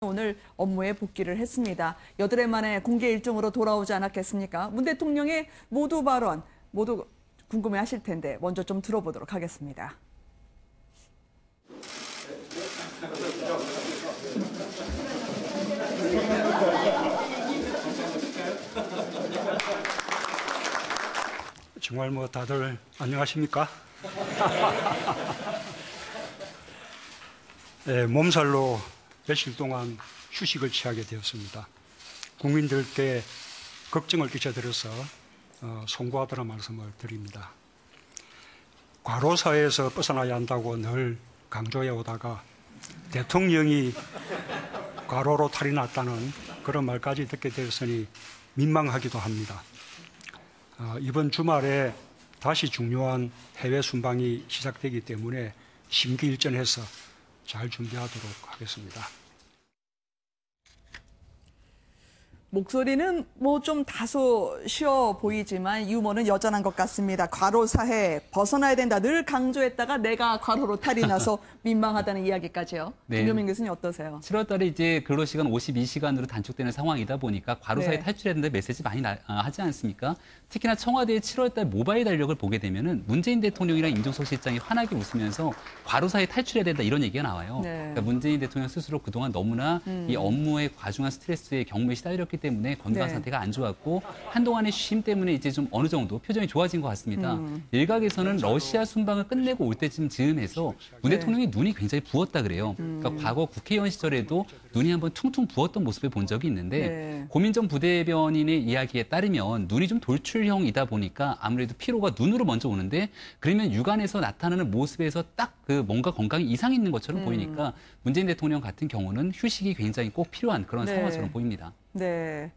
오늘 업무에 복귀를 했습니다. 여드레 만에 공개 일정으로 돌아오지 않았겠습니까? 문 대통령의 모두 발언 모두 궁금해하실 텐데 먼저 좀 들어보도록 하겠습니다. 정말 다들 안녕하십니까? 네, 몸살로 며칠 동안 휴식을 취하게 되었습니다. 국민들께 걱정을 끼쳐드려서 송구하다는 말씀을 드립니다. 과로사에서 벗어나야 한다고 늘 강조해 오다가 대통령이 과로로 탈이 났다는 그런 말까지 듣게 되었으니 민망하기도 합니다. 이번 주말에 다시 중요한 해외 순방이 시작되기 때문에 심기일전해서 잘 준비하도록 하겠습니다. 목소리는 좀 다소 쉬워 보이지만 유머는 여전한 것 같습니다. 과로사회 벗어나야 된다 늘 강조했다가 내가 과로로 탈이 나서 민망하다는 이야기까지요. 네. 김효민 교수님 어떠세요? 7월 달에 이제 근로시간 52시간으로 단축되는 상황이다 보니까 과로사회 탈출해야 된다는 메시지 많이 하지 않습니까? 특히나 청와대의 7월 달 모바일 달력을 보게 되면은 문재인 대통령이랑 임종석 실장이 환하게 웃으면서 과로사회 탈출해야 된다 이런 얘기가 나와요. 네. 그러니까 문재인 대통령 스스로 그동안 너무나 이 업무의 과중한 스트레스에 경무에 시달렸기 때문에 건강 상태가 안 좋았고 한동안의 쉼 때문에 이제 좀 어느 정도 표정이 좋아진 것 같습니다. 일각에서는 러시아 순방을 끝내고 올 때쯤 즈음해서 문 대통령이 눈이 굉장히 부었다 그래요. 그러니까 과거 국회의원 시절에도 눈이 한번 퉁퉁 부었던 모습을 본 적이 있는데 고민정 부대변인의 이야기에 따르면 눈이 좀 돌출형이다 보니까 아무래도 피로가 눈으로 먼저 오는데 그러면 육안에서 나타나는 모습에서 딱 그 뭔가 건강에 이상이 있는 것처럼 보이니까 문재인 대통령 같은 경우는 휴식이 굉장히 꼭 필요한 그런 상황처럼 보입니다. 네.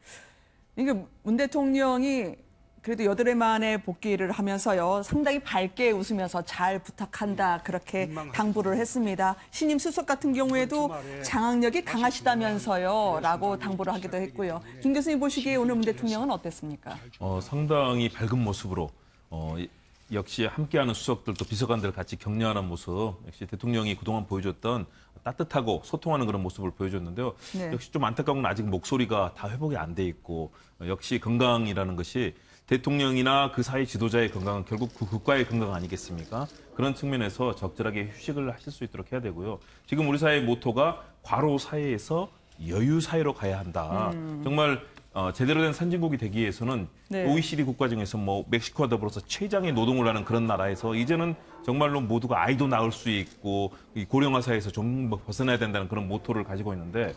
이게 문 대통령이 그래도 여드레 만에 복귀를 하면서요. 상당히 밝게 웃으면서 잘 부탁한다. 그렇게 당부를 했습니다. 신임 수석 같은 경우에도 장악력이 강하시다면서요. 라고 당부를 하기도 했고요. 김 교수님 보시기에 오늘 문 대통령은 어땠습니까? 상당히 밝은 모습으로 역시 함께하는 수석들 또 비서관들 같이 격려하는 모습 역시 대통령이 그동안 보여줬던 따뜻하고 소통하는 그런 모습을 보여줬는데요. 역시 좀 안타까운 건 아직 목소리가 다 회복이 안 돼 있고 역시 건강이라는 것이 대통령이나 그 사회 지도자의 건강은 결국 그 국가의 건강 아니겠습니까? 그런 측면에서 적절하게 휴식을 하실 수 있도록 해야 되고요. 지금 우리 사회의 모토가 과로 사회에서 여유 사회로 가야 한다. 정말 제대로 된 선진국이 되기 위해서는 OECD 국가 중에서 멕시코와 더불어서 최장의 노동을 하는 그런 나라에서 이제는 정말로 모두가 아이도 낳을 수 있고 이 고령화 사회에서 좀 벗어나야 된다는 그런 모토를 가지고 있는데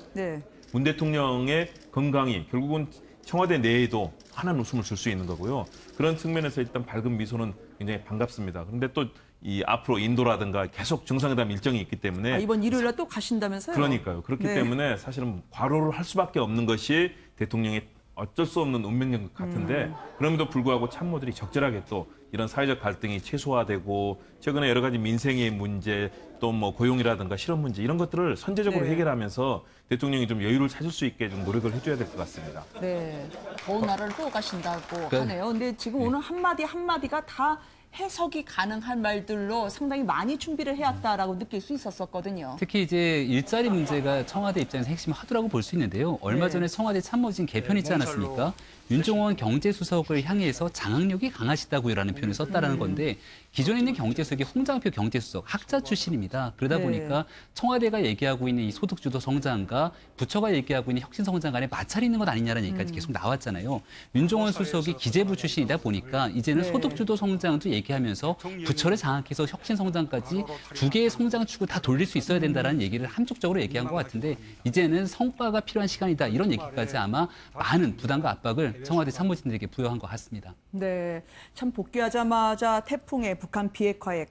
문 대통령의 건강이 결국은 청와대 내에도 환한 웃음을 줄 수 있는 거고요. 그런 측면에서 일단 밝은 미소는 굉장히 반갑습니다. 그런데 또 이 앞으로 인도라든가 계속 정상회담 일정이 있기 때문에 이번 일요일에 또 가신다면서요? 그러니까요. 그렇기 때문에 사실은 과로를 할 수밖에 없는 것이 대통령의 어쩔 수 없는 운명인 것 같은데 그럼에도 불구하고 참모들이 적절하게 또 이런 사회적 갈등이 최소화되고 최근에 여러 가지 민생의 문제 또 고용이라든가 실업 문제 이런 것들을 선제적으로 해결하면서 대통령이 좀 여유를 찾을 수 있게 좀 노력을 해줘야 될 것 같습니다. 네, 더운 나라를 또 가신다고 하네요. 근데 지금 오늘 한마디 한마디가 다 해석이 가능한 말들로 상당히 많이 준비를 해왔다라고 느낄 수 있었거든요. 특히 이제 일자리 문제가 청와대 입장에서 핵심 하드라고 볼 수 있는데요. 얼마 전에 청와대 참모진 개편 있지 않았습니까? 윤종원 경제수석을 향해서 장악력이 강하시다고요라는 표현을 썼다라는 건데 기존에 있는 경제수석이 홍장표 경제수석 학자 출신입니다. 그러다 보니까 청와대가 얘기하고 있는 이 소득주도 성장과 부처가 얘기하고 있는 혁신성장 간에 마찰이 있는 것 아니냐는 얘기까지 계속 나왔잖아요. 윤종원 수석이 기재부 출신이다 보니까 이제는 소득주도 성장도 얘기하면서 부처를 장악해서 혁신성장까지 두 개의 성장축을 다 돌릴 수 있어야 된다는 얘기를 함축적으로 얘기한 것 같은데 이제는 성과가 필요한 시간이다 이런 얘기까지 아마 많은 부담과 압박을 청와대 참모진들에게 부여한 것 같습니다. 네, 참 복귀하자마자 태풍에 북한 비핵화에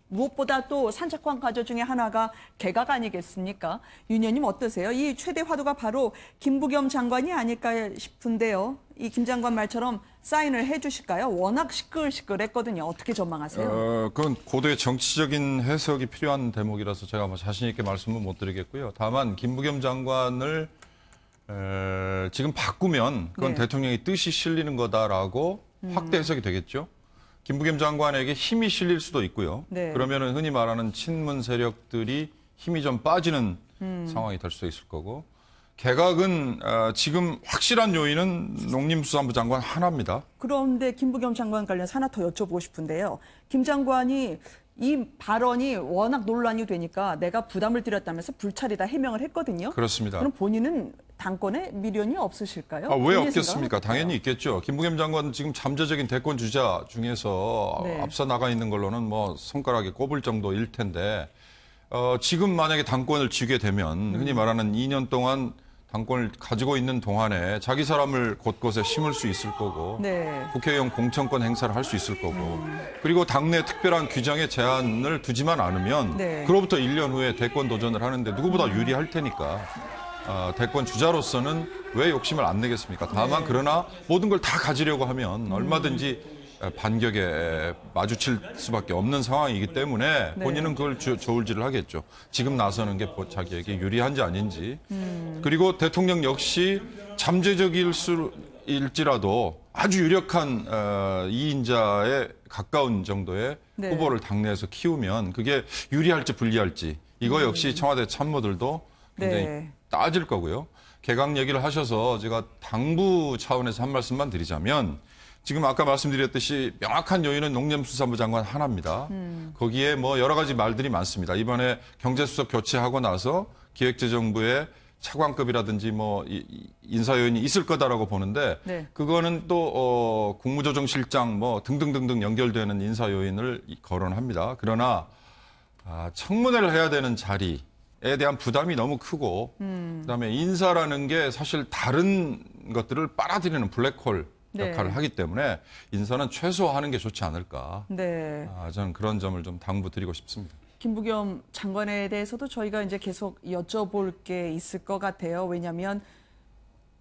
무엇보다 또 산적한 과제 중에 하나가 개각 아니겠습니까? 윤 의원님 어떠세요? 이 최대 화두가 바로 김부겸 장관이 아닐까 싶은데요. 이 김 장관 말처럼 사인을 해주실까요? 워낙 시끌시끌했거든요. 어떻게 전망하세요? 그건 고도의 정치적인 해석이 필요한 대목이라서 제가 자신 있게 말씀은 못 드리겠고요. 다만 김부겸 장관을 지금 바꾸면 그건 대통령의 뜻이 실리는 거다라고 확대 해석이 되겠죠. 김부겸 장관에게 힘이 실릴 수도 있고요. 그러면은 흔히 말하는 친문 세력들이 힘이 좀 빠지는 상황이 될 수도 있을 거고 개각은 지금 확실한 요인은 농림수산부 장관 하나입니다. 그런데 김부겸 장관 관련해서 하나 더 여쭤보고 싶은데요. 김 장관이 이 발언이 워낙 논란이 되니까 내가 부담을 드렸다면서 불찰이다 해명을 했거든요. 그렇습니다. 그럼 본인은 당권에 미련이 없으실까요? 왜 본인 없겠습니까? 생각은 당연히 있겠죠. 김부겸 장관은 지금 잠재적인 대권 주자 중에서 네. 앞서 나가 있는 걸로는 뭐 손가락에 꼽을 정도일 텐데 지금 만약에 당권을 쥐게 되면 흔히 말하는 2년 동안 당권을 가지고 있는 동안에 자기 사람을 곳곳에 심을 수 있을 거고 네. 국회의원 공천권 행사를 할 수 있을 거고 그리고 당내 특별한 규정에 제한을 두지만 않으면 네. 그로부터 1년 후에 대권 도전을 하는데 누구보다 유리할 테니까 대권 주자로서는 왜 욕심을 안 내겠습니까? 다만 그러나 모든 걸 다 가지려고 하면 얼마든지 반격에 마주칠 수밖에 없는 상황이기 때문에 본인은 그걸 저울질을 하겠죠. 지금 나서는 게 자기에게 유리한지 아닌지. 그리고 대통령 역시 잠재적일지라도 아주 유력한 2인자에 가까운 정도의 네. 후보를 당내에서 키우면 그게 유리할지 불리할지 이거 역시 청와대 참모들도 굉장히 네. 따질 거고요. 개각 얘기를 하셔서 제가 당부 차원에서 한 말씀만 드리자면 지금 아까 말씀드렸듯이 명확한 요인은 농림수산부 장관 하나입니다. 거기에 뭐 여러 가지 말들이 많습니다. 이번에 경제수석 교체하고 나서 기획재정부의 차관급이라든지 뭐 인사 요인이 있을 거다라고 보는데 네. 그거는 또 국무조정실장 뭐 등등등등 연결되는 인사 요인을 거론합니다. 그러나 청문회를 해야 되는 자리에 대한 부담이 너무 크고 그다음에 인사라는 게 사실 다른 것들을 빨아들이는 블랙홀 역할을 네. 하기 때문에 인사는 최소화하는 게 좋지 않을까. 네. 저는 그런 점을 좀 당부드리고 싶습니다. 김부겸 장관에 대해서도 저희가 이제 계속 여쭤볼 게 있을 것 같아요. 왜냐하면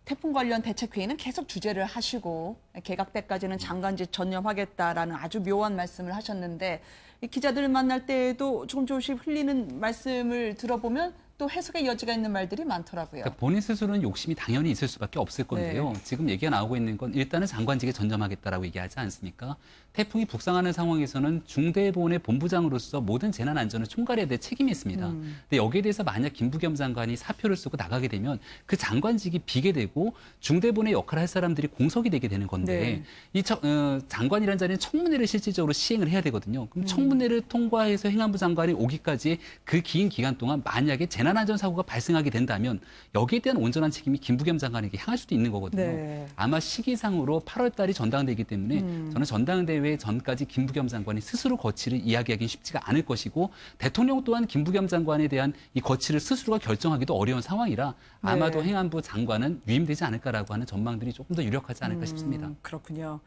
태풍 관련 대책회의는 계속 주재를 하시고 개각 때까지는 장관직 전념하겠다라는 아주 묘한 말씀을 하셨는데 이 기자들을 만날 때에도 조금씩 흘리는 말씀을 들어보면 또 해석의 여지가 있는 말들이 많더라고요. 그러니까 본인 스스로는 욕심이 당연히 있을 수밖에 없을 건데요. 네. 지금 얘기가 나오고 있는 건 일단은 장관직에 전념하겠다라고 얘기하지 않습니까? 태풍이 북상하는 상황에서는 중대본의 본부장으로서 모든 재난 안전을 총괄해야 될 책임이 있습니다. 근데 여기에 대해서 만약 김부겸 장관이 사표를 쓰고 나가게 되면 그 장관직이 비게 되고 중대본의 역할을 할 사람들이 공석이 되게 되는 건데 이 장관이라는 자리는 청문회를 실질적으로 시행을 해야 되거든요. 그럼 청문회를 통과해서 행안부 장관이 오기까지 그 긴 기간 동안 만약에 재난안전사고가 발생하게 된다면 여기에 대한 온전한 책임이 김부겸 장관에게 향할 수도 있는 거거든요. 네. 아마 시기상으로 8월 달이 전당대이기 때문에 저는 전당대회 전까지 김부겸 장관이 스스로 거취를 이야기하기는 쉽지가 않을 것이고 대통령 또한 김부겸 장관에 대한 이 거취를 스스로가 결정하기도 어려운 상황이라 아마도 행안부 장관은 위임되지 않을까라고 하는 전망들이 조금 더 유력하지 않을까 싶습니다. 그렇군요.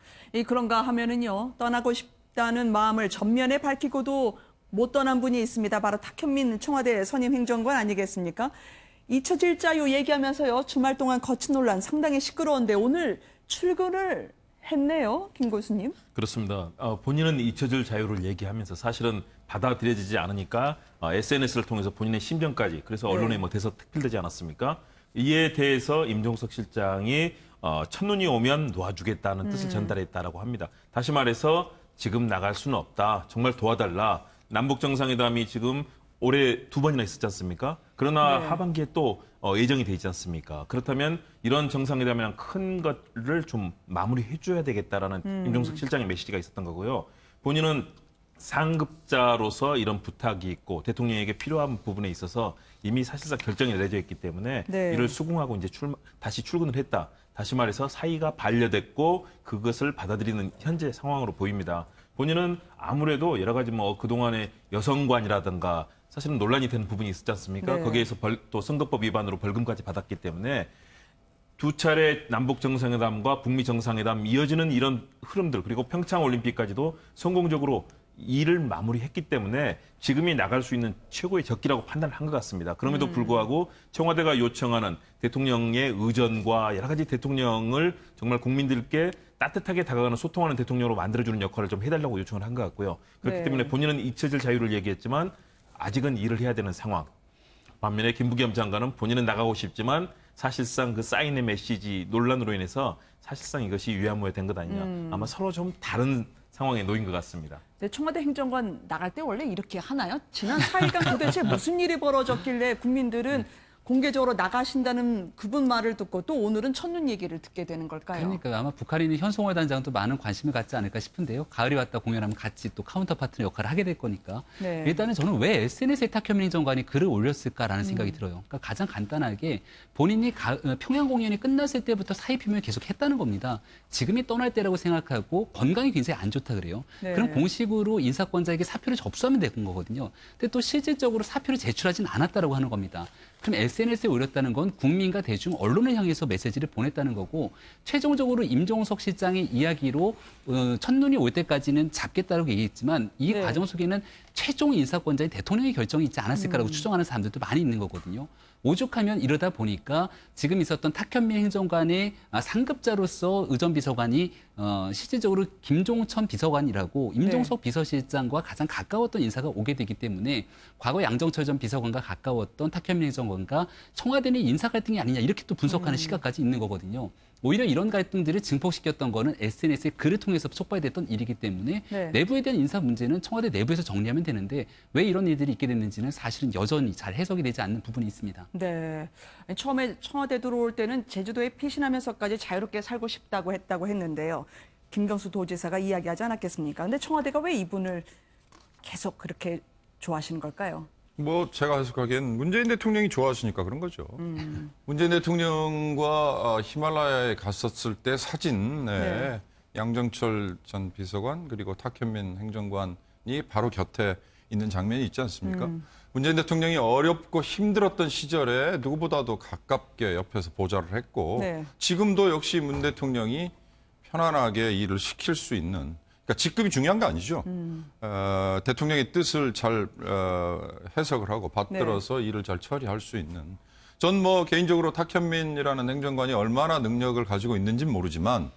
그런가 하면은요, 떠나고 싶다는 마음을 전면에 밝히고도 못 떠난 분이 있습니다. 바로 탁현민 청와대 선임 행정관 아니겠습니까? 잊혀질 자유 얘기하면서요, 주말 동안 거친 논란 상당히 시끄러운데 오늘 출근을 했네요, 김 교수님. 그렇습니다. 본인은 잊혀질 자유를 얘기하면서 사실은 받아들여지지 않으니까 SNS를 통해서 본인의 심정까지 그래서 언론에 뭐 대서특필되지 않았습니까? 이에 대해서 임종석 실장이 첫눈이 오면 놓아주겠다는 뜻을 전달했다라고 합니다. 다시 말해서 지금 나갈 수는 없다. 정말 도와달라. 남북 정상회담이 지금 올해 2번이나 있었지 않습니까? 그러나 하반기에 또 예정이 돼 있지 않습니까? 그렇다면 이런 정상회담이랑 큰 것을 좀 마무리해 줘야 되겠다라는 임종석 실장의 메시지가 있었던 거고요. 본인은 상급자로서 이런 부탁이 있고 대통령에게 필요한 부분에 있어서 이미 사실상 결정이 내려져 있기 때문에 이를 수긍하고 이제 다시 출근을 했다. 다시 말해서 사의가 반려됐고 그것을 받아들이는 현재 상황으로 보입니다. 본인은 아무래도 여러 가지 뭐 그동안의 여성관이라든가 사실은 논란이 되는 부분이 있었지 않습니까? 거기에서 또 선거법 위반으로 벌금까지 받았기 때문에 두 차례 남북 정상회담과 북미 정상회담 이어지는 이런 흐름들 그리고 평창 올림픽까지도 성공적으로 일을 마무리했기 때문에 지금이 나갈 수 있는 최고의 적기라고 판단을 한 것 같습니다. 그럼에도 불구하고 청와대가 요청하는 대통령의 의전과 여러 가지 대통령을 정말 국민들께 따뜻하게 다가가는 소통하는 대통령으로 만들어주는 역할을 좀 해달라고 요청을 한 것 같고요. 그렇기 때문에 본인은 잊혀질 자유를 얘기했지만 아직은 일을 해야 되는 상황. 반면에 김부겸 장관은 본인은 나가고 싶지만 사실상 그 사인의 메시지 논란으로 인해서 사실상 이것이 유야무야 된 것 아니냐. 아마 서로 좀 다른 상황에 놓인 것 같습니다. 네, 청와대 행정관 나갈 때 원래 이렇게 하나요? 지난 4일간 도대체 무슨 일이 벌어졌길래 국민들은 공개적으로 나가신다는 그분 말을 듣고 또 오늘은 첫눈 얘기를 듣게 되는 걸까요? 그러니까 아마 북한에 있는 현송월 단장도 많은 관심을 갖지 않을까 싶은데요. 가을이 왔다 공연하면 같이 또 카운터 파트너 역할을 하게 될 거니까. 네. 일단은 저는 왜 SNS에 탁현민 행정관이 글을 올렸을까라는 생각이 들어요. 그러니까 가장 간단하게 본인이 평양 공연이 끝났을 때부터 사의 표명을 계속 했다는 겁니다. 지금이 떠날 때라고 생각하고 건강이 굉장히 안 좋다 그래요. 네. 그럼 공식으로 인사권자에게 사표를 접수하면 되는 거거든요. 근데 또 실질적으로 사표를 제출하진 않았다라고 하는 겁니다. 그럼 SNS에 올렸다는 건 국민과 대중 언론을 향해서 메시지를 보냈다는 거고 최종적으로 임종석 실장의 이야기로 첫눈이 올 때까지는 잡겠다고 얘기했지만 이 네. 과정 속에는 최종 인사권자인 대통령의 결정이 있지 않았을까라고 추정하는 사람들도 많이 있는 거거든요. 오죽하면 이러다 보니까 지금 있었던 탁현민 행정관의 상급자로서 의전 비서관이 실질적으로 김종천 비서관이라고 임종석 비서실장과 가장 가까웠던 인사가 오게 되기 때문에 과거 양정철 전 비서관과 가까웠던 탁현민 행정관과 청와대 내 인사 갈등이 아니냐 이렇게 또 분석하는 시각까지 있는 거거든요. 오히려 이런 갈등들을 증폭시켰던 거는 SNS의 글을 통해서 촉발됐던 일이기 때문에 네. 내부에 대한 인사 문제는 청와대 내부에서 정리하면 되는데 왜 이런 일들이 있게 됐는지는 사실은 여전히 잘 해석이 되지 않는 부분이 있습니다. 네. 처음에 청와대 들어올 때는 제주도에 피신하면서까지 자유롭게 살고 싶다고 했는데요. 김경수 도지사가 이야기하지 않았겠습니까? 근데 청와대가 왜 이분을 계속 그렇게 좋아하시는 걸까요? 뭐 제가 해석하기엔 문재인 대통령이 좋아하시니까 그런 거죠. 문재인 대통령과 히말라야에 갔었을 때 사진 네. 양정철 전 비서관 그리고 탁현민 행정관이 바로 곁에 있는 장면이 있지 않습니까? 문재인 대통령이 어렵고 힘들었던 시절에 누구보다도 가깝게 옆에서 보좌를 했고 네. 지금도 역시 문 대통령이 편안하게 일을 시킬 수 있는 그러니까 직급이 중요한 게 아니죠. 대통령의 뜻을 잘 해석을 하고 받들어서 일을 잘 처리할 수 있는. 전 뭐 개인적으로 탁현민이라는 행정관이 얼마나 능력을 가지고 있는지는 모르지만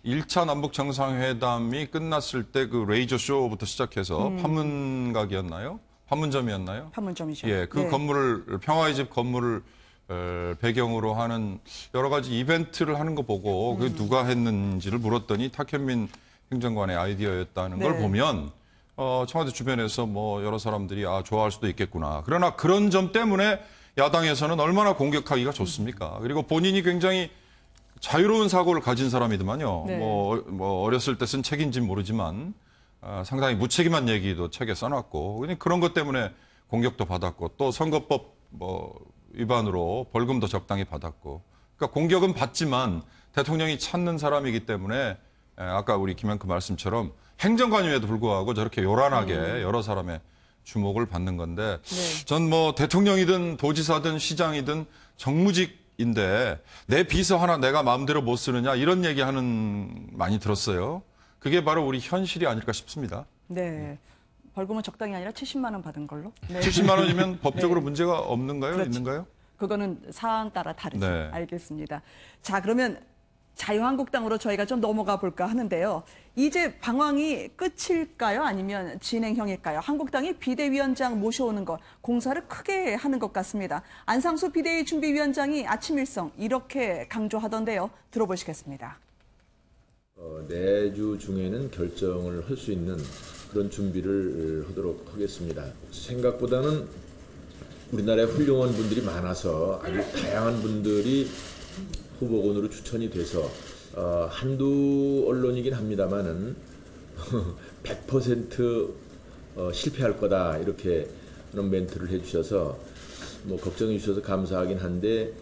1차 남북 정상회담이 끝났을 때 그 레이저 쇼부터 시작해서 판문각이었나요? 판문점이었나요? 판문점이죠. 예, 그 네. 건물을 평화의 집 건물을 배경으로 하는 여러 가지 이벤트를 하는 거 보고 그게 누가 했는지를 물었더니 탁현민 행정관의 아이디어였다는 걸 네. 보면 청와대 주변에서 뭐 여러 사람들이 좋아할 수도 있겠구나. 그러나 그런 점 때문에 야당에서는 얼마나 공격하기가 좋습니까? 그리고 본인이 굉장히 자유로운 사고를 가진 사람이더만요. 네. 뭐 어렸을 때 쓴 책인지는 모르지만 상당히 무책임한 얘기도 책에 써놨고 그런 것 때문에 공격도 받았고 또 선거법 위반으로 벌금도 적당히 받았고 그러니까 공격은 받지만 대통령이 찾는 사람이기 때문에 아까 우리 김영크 말씀처럼 행정관임에도 불구하고 저렇게 요란하게 여러 사람의 주목을 받는 건데 네. 전 뭐 대통령이든 도지사든 시장이든 정무직인데 내 비서 하나 내가 마음대로 못 쓰느냐 이런 얘기하는 많이 들었어요. 그게 바로 우리 현실이 아닐까 싶습니다. 네. 벌금은 적당히 아니라 70만 원 받은 걸로. 네. 70만 원이면 법적으로 네. 문제가 없는가요? 그렇죠. 있는가요? 그거는 사안 따라 다르죠. 네. 알겠습니다. 자, 그러면 자유한국당으로 저희가 좀 넘어가 볼까 하는데요. 이제 방황이 끝일까요? 아니면 진행형일까요? 한국당이 비대위원장 모셔오는 것, 공사를 크게 하는 것 같습니다. 안상수 비대위 준비위원장이 아침 일성 이렇게 강조하던데요. 들어보시겠습니다. 내주 중에는 결정을 할 수 있는 그런 준비를 하도록 하겠습니다. 생각보다는 우리나라에 훌륭한 분들이 많아서 아주 다양한 분들이 후보군으로 추천이 돼서 한두 언론이긴 합니다만은 100% 실패할 거다 이렇게 하는 멘트를 해주셔서 뭐 걱정해 주셔서 감사하긴 한데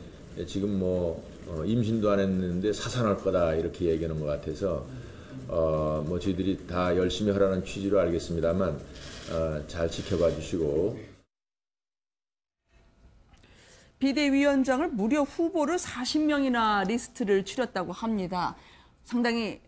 지금 뭐 임신도 안 했는데 사산할 거다 이렇게 얘기하는 것 같아서 뭐 저희들이 다 열심히 하라는 취지로 알겠습니다만 잘 지켜봐 주시고. 비대위원장을 무려 후보를 40명이나 리스트를 추렸다고 합니다. 상당히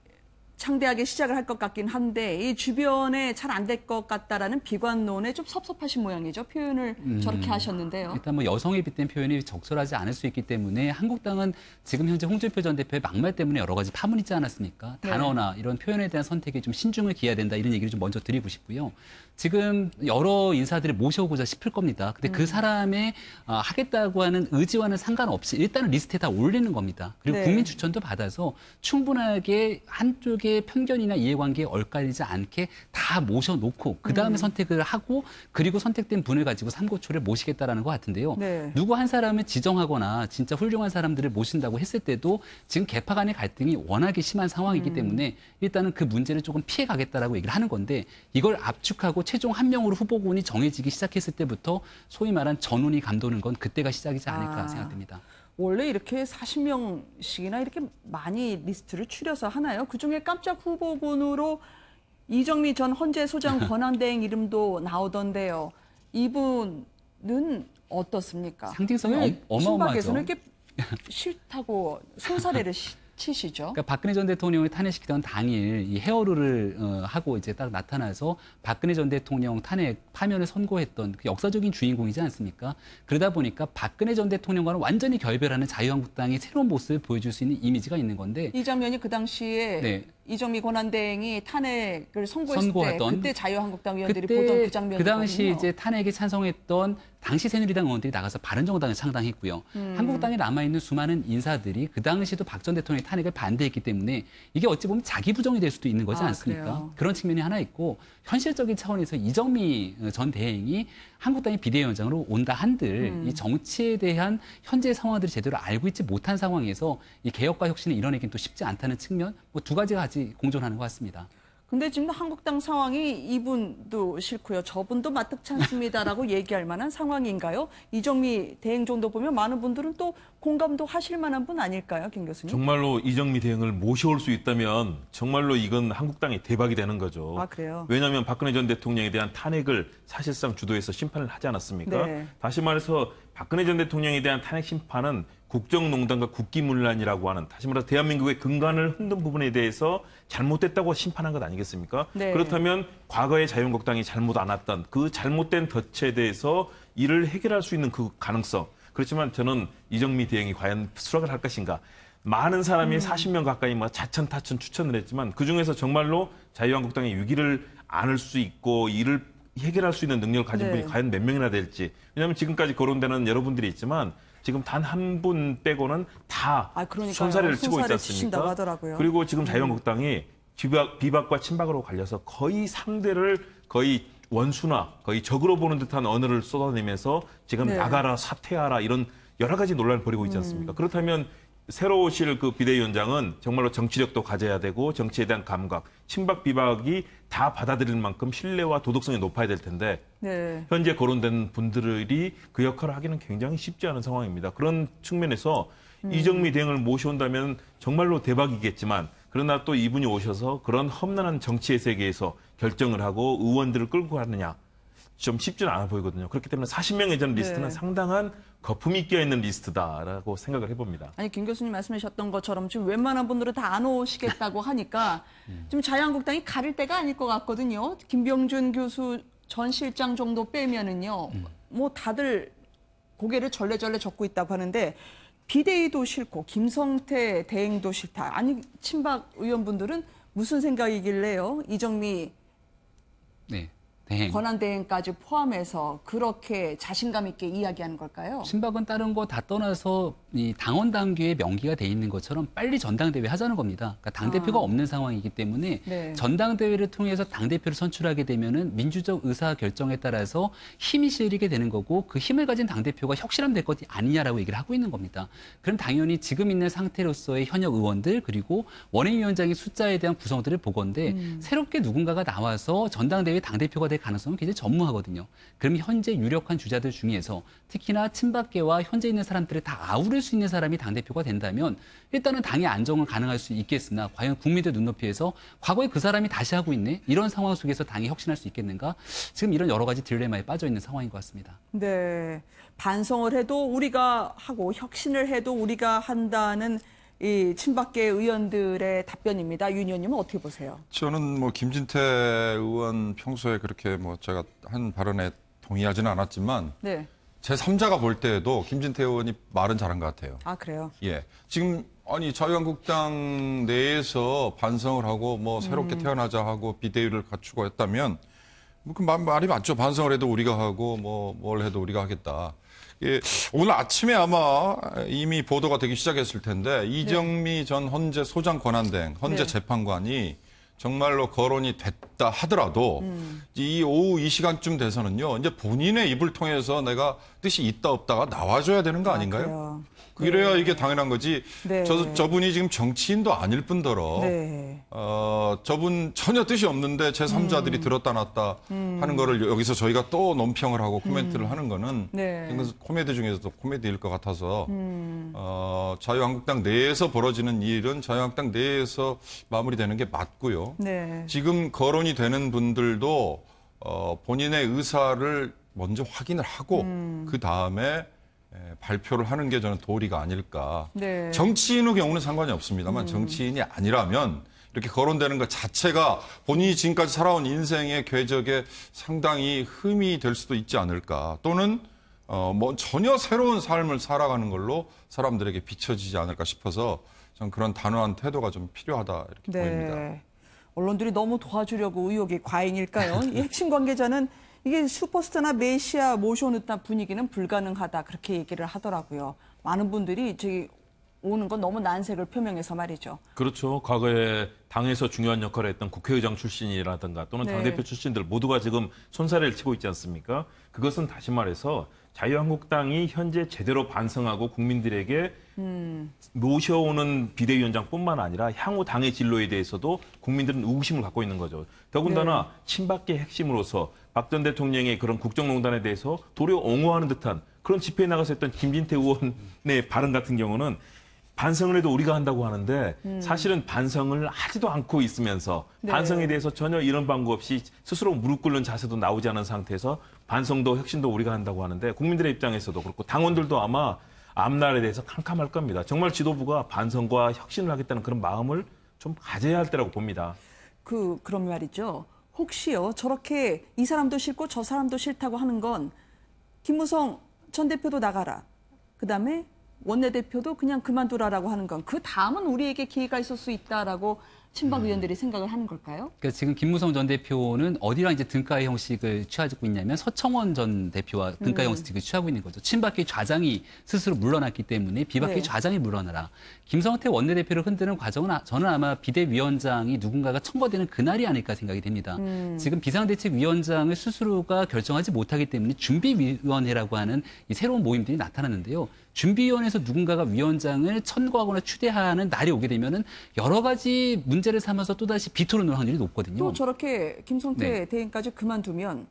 창대하게 시작을 할 것 같긴 한데 이 주변에 잘 안 될 것 같다라는 비관론에 좀 섭섭하신 모양이죠. 표현을 저렇게 하셨는데요. 일단 뭐 여성에 빗댄 표현이 적절하지 않을 수 있기 때문에 한국당은 지금 현재 홍준표 전 대표의 막말 때문에 여러 가지 파문이 있지 않았습니까? 네. 단어나 이런 표현에 대한 선택에 좀 신중을 기해야 된다 이런 얘기를 좀 먼저 드리고 싶고요. 지금 여러 인사들을 모셔오고자 싶을 겁니다. 근데 그 사람의 하겠다고 하는 의지와는 상관없이 일단은 리스트에 다 올리는 겁니다. 그리고 네. 국민 추천도 받아서 충분하게 한쪽에 누구의 편견이나 이해관계에 엇갈리지 않게 다 모셔놓고 그 다음에 선택을 하고 그리고 선택된 분을 가지고 삼고초를 모시겠다라는 것 같은데요. 네. 누구 한 사람을 지정하거나 진짜 훌륭한 사람들을 모신다고 했을 때도 지금 계파 간의 갈등이 워낙에 심한 상황이기 때문에 일단은 그 문제를 조금 피해가겠다라고 얘기를 하는 건데 이걸 압축하고 최종 한 명으로 후보군이 정해지기 시작했을 때부터 소위 말한 전운이 감도는 건 그때가 시작이지 않을까 생각됩니다. 원래 이렇게 40명씩이나 이렇게 많이 리스트를 추려서 하나요? 그중에 깜짝 후보군으로 이정미 전 헌재 소장 권한대행 이름도 나오던데요. 이분은 어떻습니까? 상징성이 왜 어마어마하죠. 친박에서는 이렇게 싫다고 손사래를 치시죠? 그러니까 박근혜 전 대통령을 탄핵시키던 당일 이 헤어루를 하고 이제 딱 나타나서 박근혜 전 대통령 탄핵 파면을 선고했던 그 역사적인 주인공이지 않습니까? 그러다 보니까 박근혜 전 대통령과는 완전히 결별하는 자유한국당의 새로운 모습을 보여줄 수 있는 이미지가 있는 건데 이 장면이 그 당시에 네. 이정미 권한대행이 탄핵을 선고했을 선고했던 때 그때 자유한국당 의원들이 보던 그 장면이거든요. 그 당시 이제 탄핵에 찬성했던 당시 새누리당 의원들이 나가서 바른정당을 창당했고요. 한국당에 남아있는 수많은 인사들이 그 당시도 박 전 대통령의 탄핵을 반대했기 때문에 이게 어찌 보면 자기 부정이 될 수도 있는 거지 않습니까? 그래요? 그런 측면이 하나 있고 현실적인 차원에서 이정미 전 대행이 한국당의 비대위원장으로 온다 한들 이 정치에 대한 현재 상황들을 제대로 알고 있지 못한 상황에서 이 개혁과 혁신을 이뤄내기는 또 쉽지 않다는 측면 뭐 두 가지가 같이 공존하는 것 같습니다. 근데 지금 한국당 상황이 이분도 싫고요. 저분도 마뜩치 않습니다라고 얘기할 만한 상황인가요? 이정미 대행 정도 보면 많은 분들은 또 공감도 하실 만한 분 아닐까요, 김 교수님? 정말로 이정미 대행을 모셔올 수 있다면 정말로 이건 한국당의 대박이 되는 거죠. 아, 그래요? 왜냐하면 박근혜 전 대통령에 대한 탄핵을 사실상 주도해서 심판을 하지 않았습니까? 네. 다시 말해서 박근혜 전 대통령에 대한 탄핵 심판은 국정농단과 국기문란이라고 하는 다시 말해서 대한민국의 근간을 흔든 부분에 대해서 잘못됐다고 심판한 것 아니겠습니까? 네. 그렇다면 과거의 자유한국당이 잘못 안 왔던 그 잘못된 덫에 대해서 이를 해결할 수 있는 그 가능성. 그렇지만 저는 이정미 대행이 과연 수락을 할 것인가. 많은 사람이 40명 가까이 뭐 자천타천 추천을 했지만 그중에서 정말로 자유한국당의 위기를 안을 수 있고 이를 해결할 수 있는 능력을 가진 네. 분이 과연 몇 명이나 될지. 왜냐하면 지금까지 거론되는 여러분들이 있지만 지금 단 한 분 빼고는 다 그러니까요. 손사래를 치고 있지 손사래 치신다고 않습니까? 하더라고요. 그리고 지금 자유한국당이 비박과 친박으로 갈려서 거의 상대를 거의 원수나 거의 적으로 보는 듯한 언어를 쏟아내면서 지금 네. 나가라, 사퇴하라 이런 여러 가지 논란을 벌이고 있지 않습니까? 그렇다면 새로 오실 그 비대위원장은 정말로 정치력도 가져야 되고 정치에 대한 감각, 친박 비박이 다 받아들일 만큼 신뢰와 도덕성이 높아야 될 텐데 네. 현재 거론된 분들이 그 역할을 하기는 굉장히 쉽지 않은 상황입니다. 그런 측면에서 이정미 대행을 모셔온다면 정말로 대박이겠지만 그러나 또 이분이 오셔서 그런 험난한 정치의 세계에서 결정을 하고 의원들을 끌고 가느냐 좀 쉽지는 않아 보이거든요. 그렇기 때문에 40명 예전 리스트는 네. 상당한 거품이 끼어있는 리스트다라고 생각을 해봅니다. 아니 김 교수님 말씀하셨던 것처럼 지금 웬만한 분들은 다 안 오시겠다고 하니까 지금 자유한국당이 가릴 때가 아닐 것 같거든요. 김병준 교수 전 실장 정도 빼면은요, 뭐 다들 고개를 절레절레 젓고 있다고 하는데 비대위도 싫고 김성태 대행도 싫다. 아니 친박 의원분들은 무슨 생각이길래요? 이정미 네. 대행. 권한대행까지 포함해서 그렇게 자신감 있게 이야기하는 걸까요? 친박은 다른 거 다 떠나서 이 당원 당규에 명기가 돼 있는 것처럼 빨리 전당대회 하자는 겁니다. 그러니까 당대표가 없는 상황이기 때문에 네. 전당대회를 통해서 당대표를 선출하게 되면은 민주적 의사 결정에 따라서 힘이 실리게 되는 거고 그 힘을 가진 당대표가 혁신하면 될 것이 아니냐라고 얘기를 하고 있는 겁니다. 그럼 당연히 지금 있는 상태로서의 현역 의원들 그리고 원외위원장의 숫자에 대한 구성들을 보건데 새롭게 누군가가 나와서 전당대회 당대표가 될 가능성은 굉장히 전무하거든요. 그럼 현재 유력한 주자들 중에서 특히나 친박계와 현재 있는 사람들을 다 아우를 수 있는 사람이 당대표가 된다면 일단은 당의 안정을 가능할 수 있겠으나 과연 국민들 눈높이에서 과거에 그 사람이 다시 하고 있네? 이런 상황 속에서 당이 혁신할 수 있겠는가? 지금 이런 여러 가지 딜레마에 빠져 있는 상황인 것 같습니다. 네. 반성을 해도 우리가 하고 혁신을 해도 우리가 한다는 이 친박계 의원들의 답변입니다. 윤 의원님은 어떻게 보세요? 저는 뭐 김진태 의원 평소에 그렇게 뭐 제가 한 발언에 동의하지는 않았지만 네. 제 3자가 볼 때에도 김진태 의원이 말은 잘한 것 같아요. 아, 그래요? 예. 지금 아니 자유한국당 내에서 반성을 하고 뭐 새롭게 태어나자 하고 비대위를 갖추고 했다면 뭐 그 말이 맞죠. 반성을 해도 우리가 하고 뭐 뭘 해도 우리가 하겠다. 예, 오늘 아침에 아마 이미 보도가 되기 시작했을 텐데 이정미 전 헌재 소장 권한대행 헌재 네. 재판관이 정말로 거론이 됐다 하더라도 이 오후 이 시간쯤 돼서는요. 이제 본인의 입을 통해서 내가 뜻이 있다 없다가 나와줘야 되는 거 아닌가요? 그래요. 그래야 이게 당연한 거지. 네. 저분이 지금 정치인도 아닐 뿐더러 네. 저분 전혀 뜻이 없는데 제3자들이 들었다 놨다 하는 거를 여기서 저희가 또 논평을 하고 코멘트를 하는 거는 네. 이건 코미디 중에서도 코미디일 것 같아서 자유한국당 내에서 벌어지는 일은 자유한국당 내에서 마무리되는 게 맞고요. 네. 지금 거론이 되는 분들도 본인의 의사를 먼저 확인을 하고 그 다음에 발표를 하는 게 저는 도리가 아닐까. 네. 정치인의 경우는 상관이 없습니다만 정치인이 아니라면 이렇게 거론되는 것 자체가 본인이 지금까지 살아온 인생의 궤적에 상당히 흠이 될 수도 있지 않을까. 또는 뭐 전혀 새로운 삶을 살아가는 걸로 사람들에게 비춰지지 않을까 싶어서 저는 그런 단호한 태도가 좀 필요하다 이렇게 보입니다. 언론들이 너무 도와주려고 의혹이 과잉일까요? 이 핵심 관계자는 이게 슈퍼스타나 메시아 모셔놓는 분위기는 불가능하다 그렇게 얘기를 하더라고요. 많은 분들이 저기 오는 건 너무 난색을 표명해서 말이죠. 그렇죠. 과거에 당에서 중요한 역할을 했던 국회의장 출신이라든가 또는 네. 당대표 출신들 모두가 지금 손사래를 치고 있지 않습니까? 그것은 다시 말해서 자유한국당이 현재 제대로 반성하고 국민들에게 모셔오는 비대위원장뿐만 아니라 향후 당의 진로에 대해서도 국민들은 의구심을 갖고 있는 거죠. 더군다나 친박계 핵심으로서 박 전 대통령의 그런 국정농단에 대해서 도리어 옹호하는 듯한 그런 집회에 나가서 했던 김진태 의원의 발언 같은 경우는 반성을 해도 우리가 한다고 하는데 사실은 반성을 하지도 않고 있으면서 반성에 대해서 전혀 이런 방법 없이 스스로 무릎 꿇는 자세도 나오지 않은 상태에서 반성도 혁신도 우리가 한다고 하는데 국민들의 입장에서도 그렇고 당원들도 아마 앞날에 대해서 캄캄할 겁니다. 정말 지도부가 반성과 혁신을 하겠다는 그런 마음을 좀 가져야 할 때라고 봅니다. 그런 말이죠. 혹시요 저렇게 이 사람도 싫고 저 사람도 싫다고 하는 건 김무성 전 대표도 나가라. 그다음에 원내대표도 그냥 그만두라라고 하는 건 그 다음은 우리에게 기회가 있을 수 있다라고 친박 의원들이 생각을 하는 걸까요? 그러니까 지금 김무성 전 대표는 어디랑 이제 등가의 형식을 취하고 있냐면 서청원 전 대표와 등가의 형식을 취하고 있는 거죠. 친박계 좌장이 스스로 물러났기 때문에 비박계 좌장이 물러나라. 김성태 원내대표를 흔드는 과정은 저는 아마 비대위원장이 누군가가 청거되는 그날이 아닐까 생각이 됩니다. 지금 비상대책위원장을 스스로가 결정하지 못하기 때문에 준비위원회라고 하는 이 새로운 모임들이 나타났는데요. 준비위원회에서 누군가가 위원장을 천거하거나 추대하는 날이 오게 되면은 여러 가지 문제를 삼아서 또다시 비토를 놓을 확률이 높거든요. 또 저렇게 김성태 대행까지 그만두면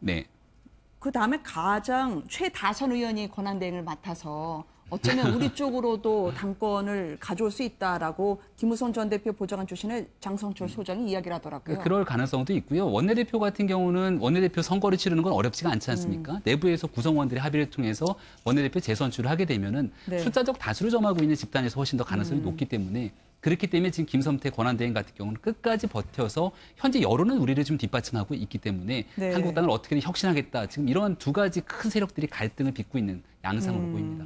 그 다음에 가장 최다선 의원이 권한대행을 맡아서 어쩌면 우리 쪽으로도 당권을 가져올 수 있다라고 김무성 전 대표 보좌관 출신의 장성철 소장이 이야기를 하더라고요. 그럴 가능성도 있고요. 원내대표 같은 경우는 원내대표 선거를 치르는 건 어렵지가 않지 않습니까? 내부에서 구성원들의 합의를 통해서 원내대표 재선출을 하게 되면은 숫자적 다수를 점하고 있는 집단에서 훨씬 더 가능성이 높기 때문에 그렇기 때문에 지금 김성태 권한대행 같은 경우는 끝까지 버텨서 현재 여론은 우리를 좀 뒷받침하고 있기 때문에 한국당을 어떻게든 혁신하겠다. 지금 이런 두 가지 큰 세력들이 갈등을 빚고 있는 양상으로 보입니다.